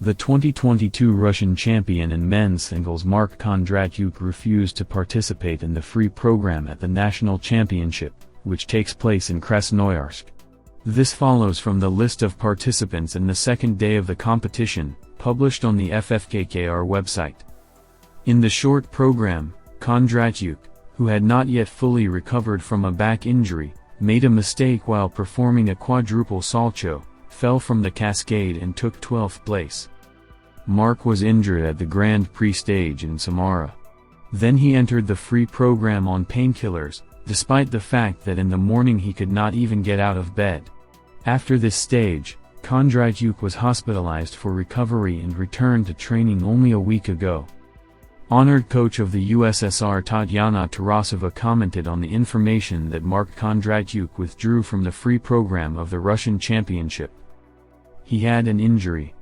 The 2022 Russian champion in men's singles Mark Kondratyuk refused to participate in the free program at the national championship, which takes place in Krasnoyarsk. This follows from the list of participants in the second day of the competition, published on the FFKKR website. In the short program, Kondratyuk, who had not yet fully recovered from a back injury, made a mistake while performing a quadruple salto, fell from the cascade and took 12th place. Mark was injured at the Grand Prix stage in Samara. Then he entered the free program on painkillers, despite the fact that in the morning he could not even get out of bed. After this stage, Kondratyuk was hospitalized for recovery and returned to training only a week ago. Honored coach of the USSR Tatyana Tarasova commented on the information that Mark Kondratyuk withdrew from the free program of the Russian championship. He had an injury.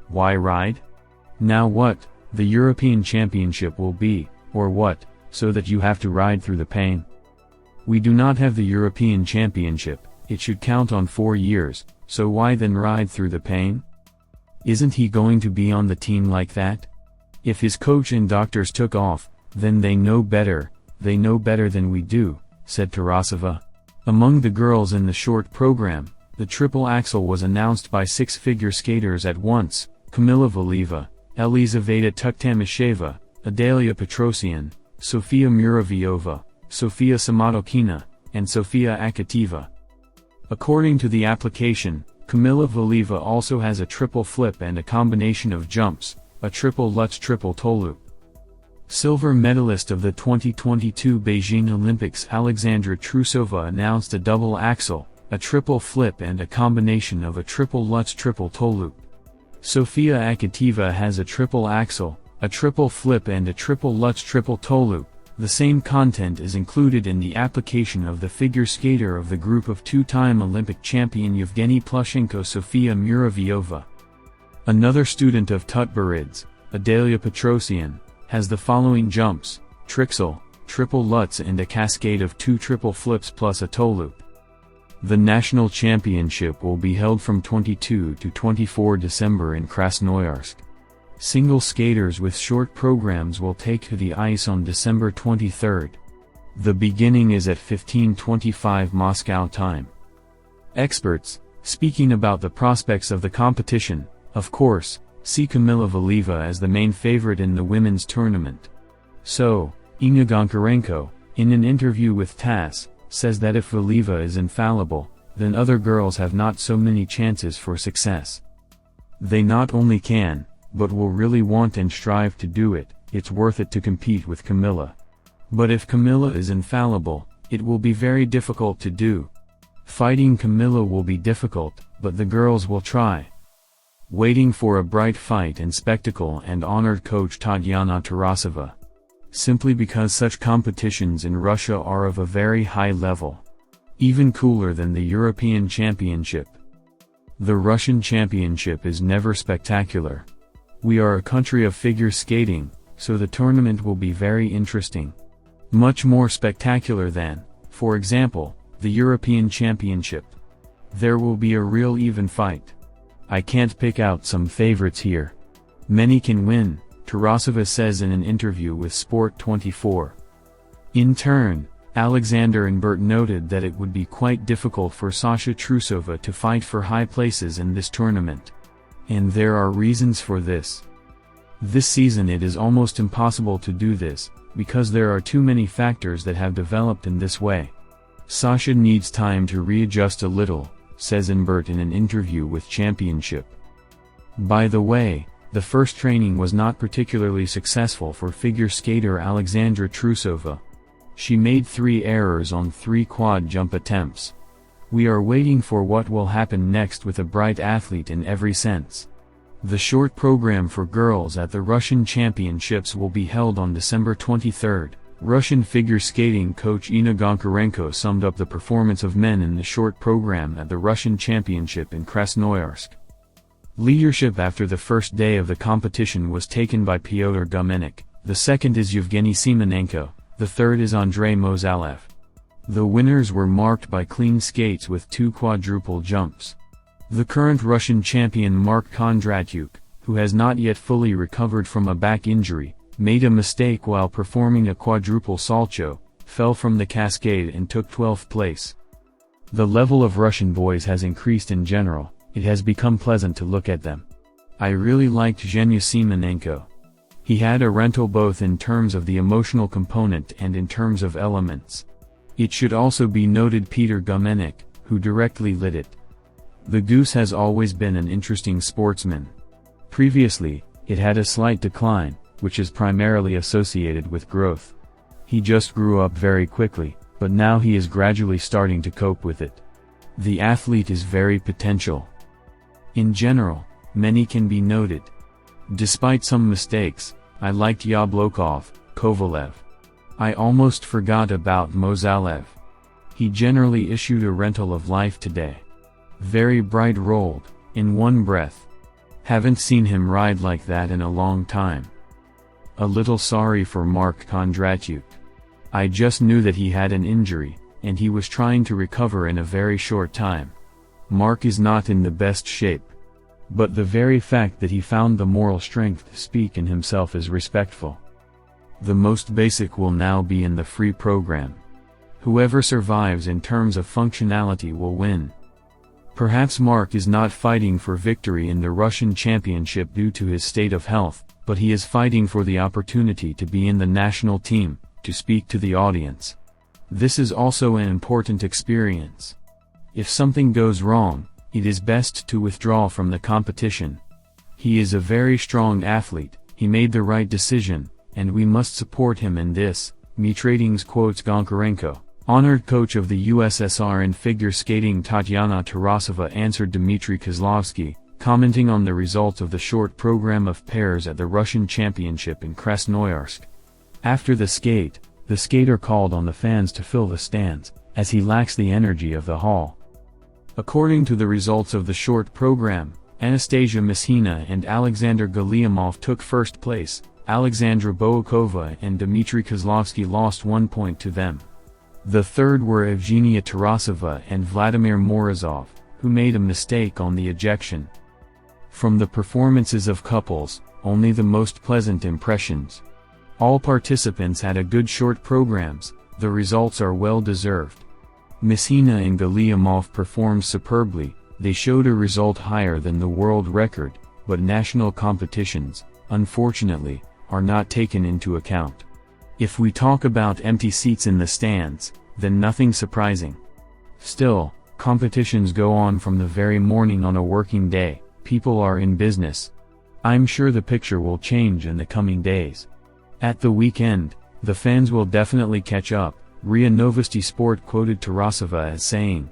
Why ride? Now what, the European Championship will be, or what, so that you have to ride through the pain? We do not have the European Championship, it should count on 4 years, so why then ride through the pain? Isn't he going to be on the team like that? If his coach and doctors took off, then they know better than we do, said Tarasova. Among the girls in the short program, the Triple Axel was announced by 6 figure skaters at once: Kamila Valieva, Elizaveta Tuktamisheva, Adalia Petrosian, Sofia Muraviova, Sofia Samatokina, and Sofia Akateva. According to the application, Kamila Valieva also has a triple flip and a combination of jumps, a triple Lutz triple toe loop. Silver medalist of the 2022 Beijing Olympics Alexandra Trusova announced a double axel, a triple flip and a combination of a triple Lutz triple toe loop. Sofia Akateva has a triple axel, a triple flip and a triple Lutz triple toe loop. The same content is included in the application of the figure skater of the group of 2-time Olympic champion Yevgeny Plushenko Sofia Muraviova. Another student of Tutberidze, Adalia Petrosian, has the following jumps: Trixel, triple Lutz and a cascade of 2 triple flips plus a toe loop. The national championship will be held from 22 to 24 December in Krasnoyarsk. Single skaters with short programs will take to the ice on December 23. The beginning is at 15:25 Moscow time. Experts, speaking about the prospects of the competition, of course, see Kamila Valieva as the main favorite in the women's tournament. So, Inga Goncharenko, in an interview with TASS, says that if Valieva is infallible, then other girls have not so many chances for success. They not only can, but will really want and strive to do it. It's worth it to compete with Kamila. But if Kamila is infallible, it will be very difficult to do. Fighting Kamila will be difficult, but the girls will try. Waiting for a bright fight and spectacle and honored coach Tatyana Tarasova. Simply because such competitions in Russia are of a very high level. Even cooler than the European Championship. The Russian Championship is never spectacular. We are a country of figure skating, so the tournament will be very interesting. Much more spectacular than, for example, the European Championship. There will be a real even fight. I can't pick out some favorites here. Many can win, Tarasova says in an interview with Sport24. In turn, Alexander and Bert noted that it would be quite difficult for Sasha Trusova to fight for high places in this tournament. And there are reasons for this. This season it is almost impossible to do this, because there are too many factors that have developed in this way. Sasha needs time to readjust a little, says Inbert in an interview with Championship. By the way, the first training was not particularly successful for figure skater Alexandra Trusova. She made 3 errors on 3 quad jump attempts. We are waiting for what will happen next with a bright athlete in every sense. The short program for girls at the Russian Championships will be held on December 23. Russian figure skating coach Inga Goncharenko summed up the performance of men in the short program at the Russian Championship in Krasnoyarsk. Leadership after the first day of the competition was taken by Pyotr Gumenik, the second is Yevgeny Simonenko, the third is Andrei Mozalev. The winners were marked by clean skates with 2 quadruple jumps. The current Russian champion Mark Kondratyuk, who has not yet fully recovered from a back injury, made a mistake while performing a quadruple salto, fell from the cascade and took 12th place. The level of Russian boys has increased in general, it has become pleasant to look at them. I really liked Zhenya Semenenko. He had a rental both in terms of the emotional component and in terms of elements. It should also be noted Peter Gumenik, who directly led it. The Goose has always been an interesting sportsman. Previously, it had a slight decline, which is primarily associated with growth. He just grew up very quickly, but now he is gradually starting to cope with it. The athlete is very potential. In general, many can be noted. Despite some mistakes, I liked Yablokov, Kovalev. I almost forgot about Mozalev. He generally issued a rental of life today. Very bright rolled, in one breath. Haven't seen him ride like that in a long time. A little sorry for Mark Kondratyuk. I just knew that he had an injury, and he was trying to recover in a very short time. Mark is not in the best shape. But the very fact that he found the moral strength to speak in himself is respectful. The most basic will now be in the free program. Whoever survives in terms of functionality will win. Perhaps Mark is not fighting for victory in the Russian championship due to his state of health, but he is fighting for the opportunity to be in the national team, to speak to the audience. This is also an important experience. If something goes wrong, it is best to withdraw from the competition. He is a very strong athlete, he made the right decision, and we must support him in this, Mitratings quotes Goncharenko. Honored coach of the USSR in figure skating Tatyana Tarasova answered Dmitry Kozlovsky, commenting on the results of the short program of pairs at the Russian Championship in Krasnoyarsk. After the skate, the skater called on the fans to fill the stands, as he lacks the energy of the hall. According to the results of the short program, Anastasia Mishina and Alexander Galiamov took first place, Alexandra Boakova and Dmitry Kozlovsky lost 1 point to them. The third were Evgenia Tarasova and Vladimir Morozov, who made a mistake on the ejection. From the performances of couples, only the most pleasant impressions. All participants had a good short programs, the results are well deserved. Mishina and Galiamov performed superbly, they showed a result higher than the world record, but national competitions, unfortunately, are not taken into account. If we talk about empty seats in the stands, then nothing surprising. Still, competitions go on from the very morning on a working day, people are in business. I'm sure the picture will change in the coming days. At the weekend, the fans will definitely catch up, RIA Novosti Sport quoted Tarasova as saying.